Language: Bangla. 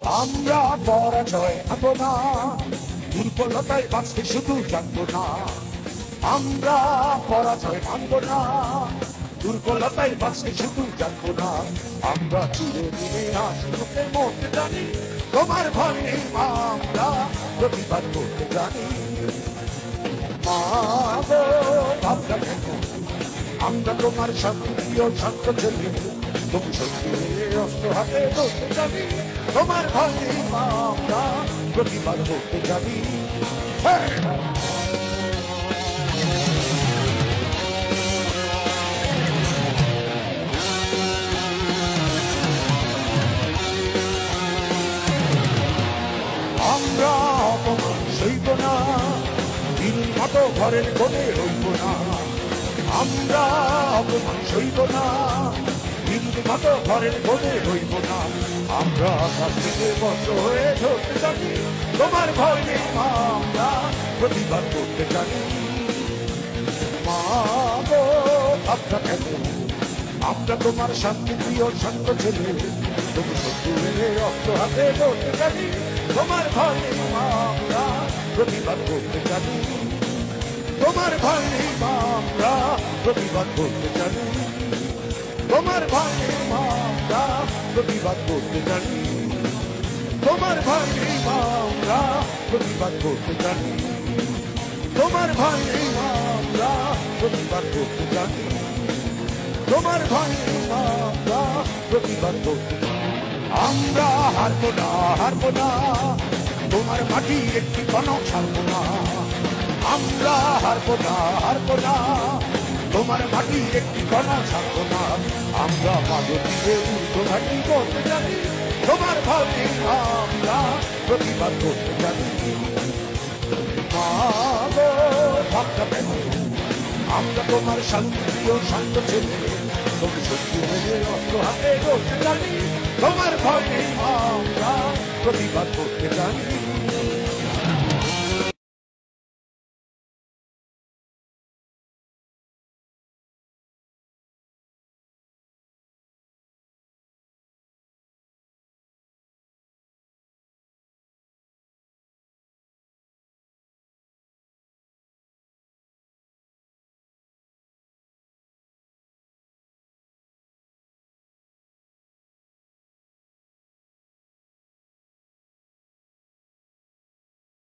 আমরা পরাজয় হব না, দুর্বলতায় বাঁচতে শুধু জানবো না। আমরা পরাজয় মানব না, দুর্বলতায় বাঁচতে শুধু জানবো না। আমরা চিরদিনে আসতে মরতে জানি, তোমার ভয় নেই মা, আমরা প্রতিবাদ করতে জানি। মা গো ভাবনা কেন, আমরা তোমার শান্তি ও শান্ত ছেলে, তুমি সত্যি অস্ত্র হাতে ধরতে জানি, তোমার ভয় নেই মা, আমরা প্রতিবাদ করতে জানি। আমরা অপমান সইব না, দিনের মতো ঘরের কোণে রইব না। আমরা অপমান সইব না, দিনের মতো ঘরের কোণে রইব না। আমরা কাছে বদ্ধ হয়ে ধরতে জানি, তোমার ভয় নেই মা, আমরা প্রতিবাদ করতে জানি। মা গো ভাবনা কেন, আমরা তোমার শান্তি প্রিয় শান্ত ছেলে, তুমি শত্রুরে অস্ত্র হাতে ধরতে জানি, তোমার ভয় নেই মা, আমরা প্রতিবাদ করতে জানি। তোমার ভয় নেই মা, আমরা প্রতিবাদ করতে জানি। তোমার ভয় নেই মা, আমরা প্রতিবাদ করতে জানি। তোমার ভয় নেই মা, আমরা প্রতিবাদ করতে জানি। তোমার ভয় নেই মা, আমরা প্রতিবাদ করতে জানি। তোমার ভয় নেই মা, আমরা প্রতিবাদ করতে জানি। আমরা হারবো না, হারবো না, তোমার মাটি একটি কণক ছাড়বো না। আমরা হারবো না, হারবো না, তোমার মাটি একটি কণা ছাড়বো না। আমরা পাগল দিয়ে ঊর্ধ্বঘাটি করতে জানি, তোমার ভয় নেই মা, আমরা প্রতিবাদ করতে জানি। মা গো ভাবনা কেন, আমরা তোমার শান্তি ও শান্ত ছেলে, তুমি সত্যি মেনে অস্ত্র হাতে ধরতে জানি, তোমার ভয় নেই মা, আমরা প্রতিবাদ করতে জানি।